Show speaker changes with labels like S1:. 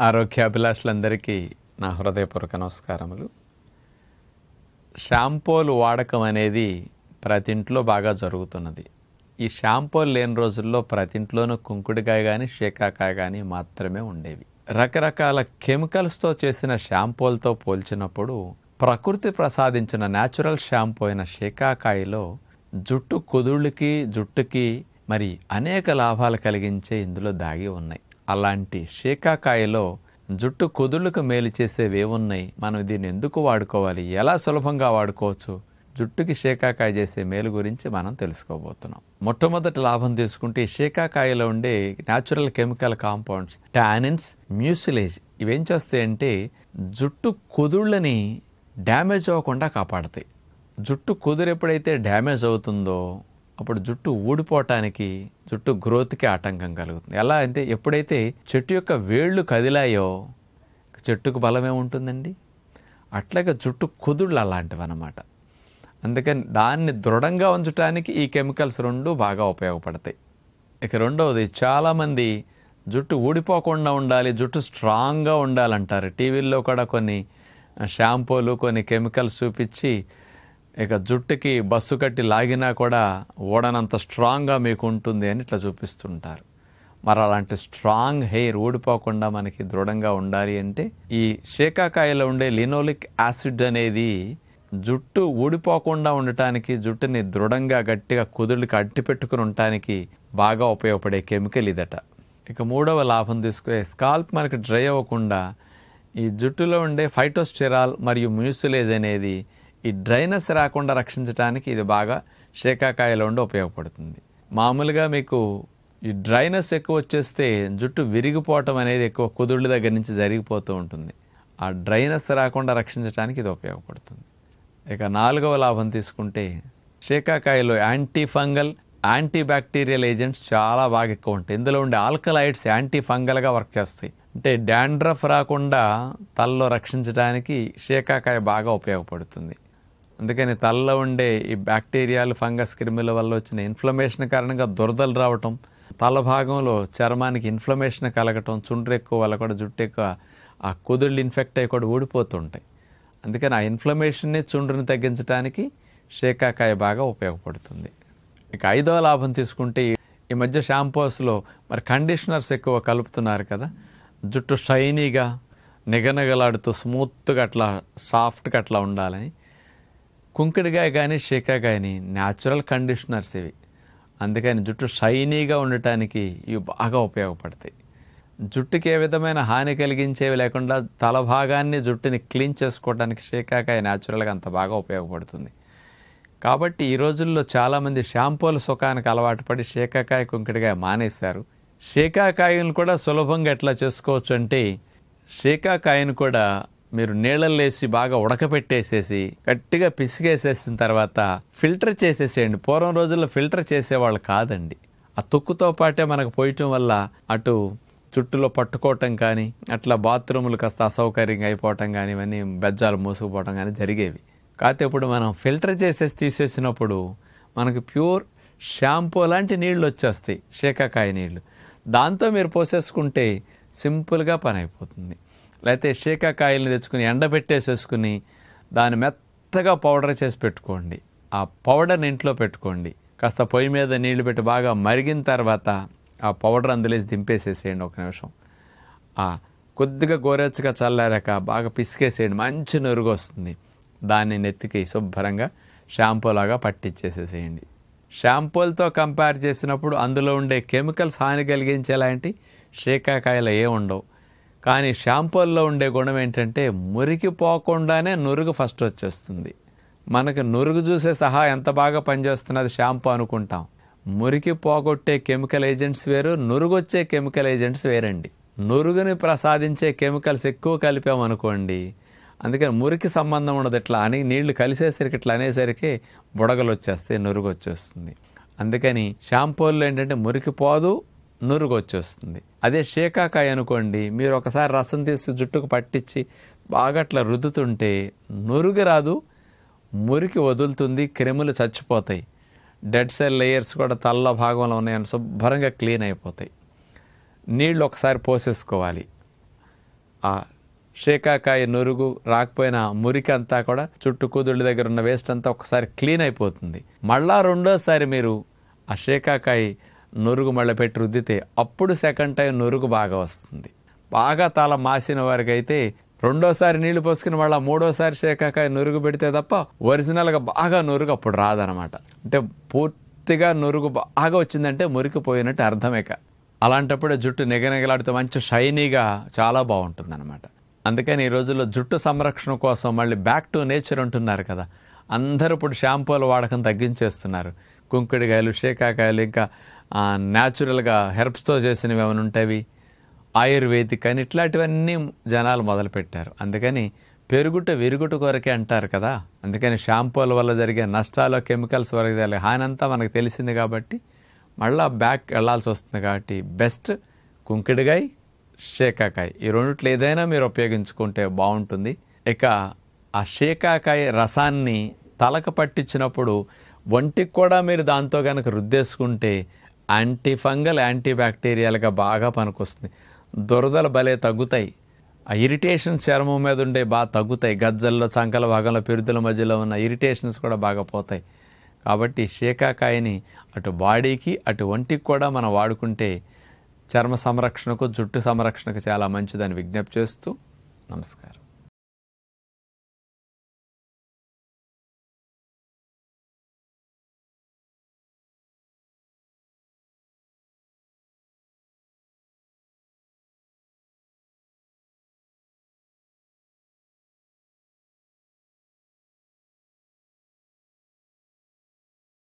S1: ఆరోగ్యాభిలాషులందరికీ నా హృదయపూర్వక నమస్కారములు. షాంపూలు వాడకం అనేది ప్రతి ఇంట్లో బాగా జరుగుతున్నది. ఈ షాంపూలు లేని రోజుల్లో ప్రతి ఇంట్లోనూ కుంకుడుకాయ కానీ షేకాకాయ కానీ మాత్రమే ఉండేవి. రకరకాల కెమికల్స్తో చేసిన షాంపూలతో పోల్చినప్పుడు ప్రకృతి ప్రసాదించిన న్యాచురల్ షాంపూ అయిన షేకాకాయలో జుట్టు కుదుళ్ళకి జుట్టుకి మరి అనేక లాభాలు కలిగించే ఇందులో దాగి ఉన్నాయి. అలాంటి షేకాకాయలో జుట్టు కుదుళ్ళకు మేలు చేసేవి ఏమున్నాయి, మనం దీన్ని ఎందుకు వాడుకోవాలి, ఎలా సులభంగా వాడుకోవచ్చు, జుట్టుకి షేకాకాయ చేసే మేలు గురించి మనం తెలుసుకోబోతున్నాం. మొట్టమొదటి లాభం తీసుకుంటే షేకాకాయలో ఉండే natural chemical compounds tannins, mucilage ఇవేం చేస్తాయంటే జుట్టు కుదుళ్ళని డ్యామేజ్ అవ్వకుండా కాపాడతాయి. జుట్టు కుదురు ఎప్పుడైతే డ్యామేజ్ అవుతుందో అప్పుడు జుట్టు ఊడిపోవటానికి, జుట్టు గ్రోత్కి ఆటంకం కలుగుతుంది. ఎలా అంటే ఎప్పుడైతే చెట్టు యొక్క వేళ్ళు కదిలాయో చెట్టుకు బలమే ఉంటుందండి, అట్లాగే జుట్టు కుదుళ్ళు అలాంటివి అన్నమాట. అందుకని దాన్ని దృఢంగా ఉంచడానికి ఈ కెమికల్స్ రెండు బాగా ఉపయోగపడతాయి. ఇక రెండవది, చాలామంది జుట్టు ఊడిపోకుండా ఉండాలి, జుట్టు స్ట్రాంగ్గా ఉండాలంటారు. టీవీల్లో కూడా కొన్ని షాంపూలు కొన్ని కెమికల్స్ చూపించి ఇక జుట్టుకి బస్సు కట్టి లాగినా కూడా ఊడనంత స్ట్రాంగ్గా మీకు ఉంటుంది అని ఇట్లా చూపిస్తుంటారు. మరి అలాంటి స్ట్రాంగ్ హెయిర్ ఊడిపోకుండా మనకి దృఢంగా ఉండాలి అంటే ఈ షేకాకాయలో ఉండే లినోలిక్ యాసిడ్ అనేది జుట్టు ఊడిపోకుండా ఉండటానికి, జుట్టుని దృఢంగా గట్టిగా కుదుళ్ళకి అట్టి పెట్టుకుని ఉండటానికి బాగా ఉపయోగపడే కెమికల్ ఇదట. ఇక మూడవ లాభం తీసుకునే స్కాల్ప్ మనకి డ్రై అవ్వకుండా ఈ జుట్టులో ఉండే ఫైటోస్టెరాల్ మరియు మ్యూసిలేజ్ అనేది ఈ డ్రైనెస్ రాకుండా రక్షించడానికి ఇది బాగా షేకాకాయలో ఉండి ఉపయోగపడుతుంది. మామూలుగా మీకు ఈ డ్రైనెస్ ఎక్కువ వచ్చేస్తే జుట్టు విరిగిపోవటం అనేది ఎక్కువ కుదుళ్ళ దగ్గర నుంచి జరిగిపోతూ ఉంటుంది. ఆ డ్రైనెస్ రాకుండా రక్షించడానికి ఇది ఉపయోగపడుతుంది. ఇక నాలుగవ లాభం తీసుకుంటే షేకాకాయలో anti fungal, anti bacterial agents చాలా బాగా ఎక్కువ ఉంటాయి. ఇందులో ఉండే ఆల్కలాయిడ్స్ యాంటీ ఫంగల్గా వర్క్ చేస్తాయి. అంటే డాండ్రఫ్ రాకుండా తలలో రక్షించడానికి షేకాకాయ బాగా ఉపయోగపడుతుంది. అందుకని తలలో ఉండే ఈ బ్యాక్టీరియాలు, ఫంగస్, క్రిముల వల్ల వచ్చిన ఇన్ఫ్లమేషన్ కారణంగా దురదలు రావటం, తల భాగంలో చర్మానికి ఇన్ఫ్లమేషన్ కలగటం, చుండ్రు ఎక్కువ వల్ల కూడా జుట్టు ఎక్కువ ఆ కుదుళ్ళు ఇన్ఫెక్ట్ అయ్యి కూడా ఊడిపోతుంటాయి. అందుకని ఆ ఇన్ఫ్లమేషన్ని, చుండ్రుని తగ్గించడానికి షేకాకాయ బాగా ఉపయోగపడుతుంది. ఇక ఐదవ లాభం తీసుకుంటే ఈ మధ్య షాంపూస్లో మరి కండిషనర్స్ ఎక్కువ కలుపుతున్నారు కదా, జుట్టు షైనీగా నిగనగలాడుతూ స్మూత్గా అట్లా సాఫ్ట్గా అట్లా ఉండాలని కుంకుడుకాయ కానీ షేకాకాయని న్యాచురల్ కండిషనర్స్ ఇవి. అందుకని జుట్టు షైనీగా ఉండటానికి ఇవి బాగా ఉపయోగపడతాయి. జుట్టుకి ఏ విధమైన హాని కలిగించేవి లేకుండా తల భాగాన్ని, జుట్టుని క్లీన్ చేసుకోవడానికి షేకాకాయ న్యాచురల్గా అంత బాగా ఉపయోగపడుతుంది. కాబట్టి ఈ రోజుల్లో చాలామంది షాంపూల సుఖానికి అలవాటు పడి షేకాకాయ, కుంకుడుకాయ మానేశారు. షేకాకాయను కూడా సులభంగా ఎట్లా చేసుకోవచ్చు అంటే షేకాకాయను కూడా మీరు నీళ్ళల్లో వేసి బాగా ఉడకపెట్టేసేసి గట్టిగా పిసిగేసేసిన తర్వాత ఫిల్టర్ చేసేసేయండి. పూర్వం రోజుల్లో ఫిల్టర్ చేసేవాళ్ళు కాదండి. ఆ తొక్కుతో పాటే మనకు పోయటం వల్ల అటు చుట్టులో పట్టుకోవటం కానీ, అట్లా బాత్రూములు కాస్త అసౌకర్యంగా అయిపోవటం కానీ, ఇవన్నీ బెజ్జాలు మూసుకుపోవటం కానీ జరిగేవి. కాకపోతే ఇప్పుడు మనం ఫిల్టర్ చేసేసి తీసేసినప్పుడు మనకు ప్యూర్ షాంపూ లాంటి నీళ్ళు వచ్చేస్తాయి, షేకాకాయ నీళ్ళు. దాంతో మీరు పోసేసుకుంటే సింపుల్గా పని అయిపోతుంది. లేకపోతే షేకాకాయల్ని తెచ్చుకుని ఎండబెట్టేసేసుకుని దాన్ని మెత్తగా పౌడర్ చేసి పెట్టుకోండి. ఆ పౌడర్ని ఇంట్లో పెట్టుకోండి. కాస్త పొయ్యి మీద నీళ్లు పెట్టి బాగా మరిగిన తర్వాత ఆ పౌడర్ అందులేసి దింపేసేసేయండి. ఒక నిమిషం కొద్దిగా గోరెచ్చగా చల్లారాక బాగా పిసికేసేయండి, మంచి నురుగు వస్తుంది. దాన్ని నెత్తికి శుభ్రంగా షాంపూలాగా పట్టించేసేసేయండి. షాంపూలతో కంపేర్ చేసినప్పుడు అందులో ఉండే కెమికల్స్ హాని కలిగించేలాంటి షేకాకాయలు ఏ ఉండవు. కానీ షాంపూల్లో ఉండే గుణం ఏంటంటే మురికిపోకుండానే నురుగు ఫస్ట్ వచ్చేస్తుంది. మనకు నురుగు చూసే సహా ఎంత బాగా పనిచేస్తున్నది షాంపూ అనుకుంటాం. మురికి పోగొట్టే కెమికల్ ఏజెంట్స్ వేరు, నురుగు వచ్చే కెమికల్ ఏజెంట్స్ వేరండి. నురుగుని ప్రసాదించే కెమికల్స్ ఎక్కువ కలిపామనుకోండి, అందుకని మురికి సంబంధం ఉండదు. ఇట్లా అని నీళ్లు కలిసేసరికి ఇట్లా అనేసరికి బుడగలు వచ్చేస్తాయి, నురుగు వచ్చేస్తుంది. అందుకని షాంపూల్లో ఏంటంటే మురికి పోదు, నురుగు వచ్చేస్తుంది. అదే షేకాకాయ అనుకోండి, మీరు ఒకసారి రసం తీసి జుట్టుకు పట్టించి బాగా అట్లా రుద్దుతుంటే నురుగు రాదు, మురికి వదులుతుంది, క్రిములు చచ్చిపోతాయి. డెడ్ సెల్ లేయర్స్ కూడా తల్ల భాగంలో ఉన్నాయని శుభ్రంగా క్లీన్ అయిపోతాయి. నీళ్ళు ఒకసారి పోసేసుకోవాలి. ఆ షేకాకాయ నురుగు రాకపోయినా మురికి అంతా కూడా చుట్టూ కుదుళ్ళ దగ్గర ఉన్న వేస్ట్ అంతా ఒకసారి క్లీన్ అయిపోతుంది. మళ్ళా రెండోసారి మీరు ఆ షేకాకాయ నురుగు మళ్ళీ పెట్టి రుద్దితే అప్పుడు సెకండ్ టైం నురుగు బాగా వస్తుంది. బాగా తల మాసిన వారికి అయితే రెండోసారి నీళ్లు పోసుకుని మళ్ళీ మూడోసారి షేకాకాయ నురుగు పెడితే తప్ప ఒరిజినల్గా బాగా నురుగు అప్పుడు రాదనమాట. అంటే పూర్తిగా నురుగు బాగా వచ్చిందంటే మురికిపోయినట్టు అర్థమేక. అలాంటప్పుడు జుట్టు నిగనిగలాడితే మంచి షైనీగా చాలా బాగుంటుంది అనమాట. అందుకని ఈ రోజుల్లో జుట్టు సంరక్షణ కోసం మళ్ళీ బ్యాక్ టు నేచర్ అంటున్నారు కదా, అందరూ ఇప్పుడు షాంపూల వాడకం తగ్గించేస్తున్నారు. కుంకుడికాయలు, షేకాకాయలు, ఇంకా న్యాచురల్గా హెర్బ్స్తో చేసినవి ఏమైనా ఉంటాయి, ఆయుర్వేదిక్ అని ఇట్లాంటివన్నీ జనాలు మొదలుపెట్టారు. అందుకని పెరుగుట విరుగుట కొరకే అంటారు కదా. అందుకని షాంపూల వల్ల జరిగే నష్టాలు, కెమికల్స్ వరకు జరిగే హాని అంతా మనకు తెలిసింది కాబట్టి మళ్ళీ బ్యాక్ వెళ్ళాల్సి వస్తుంది. కాబట్టి బెస్ట్ కుంకుడికాయ, షేకాకాయ, ఈ రెండిట్లో ఏదైనా మీరు ఉపయోగించుకుంటే బాగుంటుంది. ఇక ఆ షేకాకాయ రసాన్ని తలకు పట్టించినప్పుడు ఒంటికి కూడా మీరు దాంతో కనుక రుద్దేసుకుంటే యాంటీ ఫంగల్, యాంటీ బ్యాక్టీరియాలుగా బాగా పనికొస్తుంది. దురదలు భలే తగ్గుతాయి. ఆ ఇరిటేషన్స్ చర్మం మీద ఉండే బాగా తగ్గుతాయి. గజ్జల్లో, చంకల భాగంలో, పెరుదుల మధ్యలో ఉన్న ఇరిటేషన్స్ కూడా బాగా పోతాయి. కాబట్టి షేకాకాయని అటు బాడీకి అటు ఒంటికి కూడా మనం వాడుకుంటే చర్మ సంరక్షణకు, జుట్టు సంరక్షణకు చాలా మంచిదని విజ్ఞప్తి చేస్తూ నమస్కారం.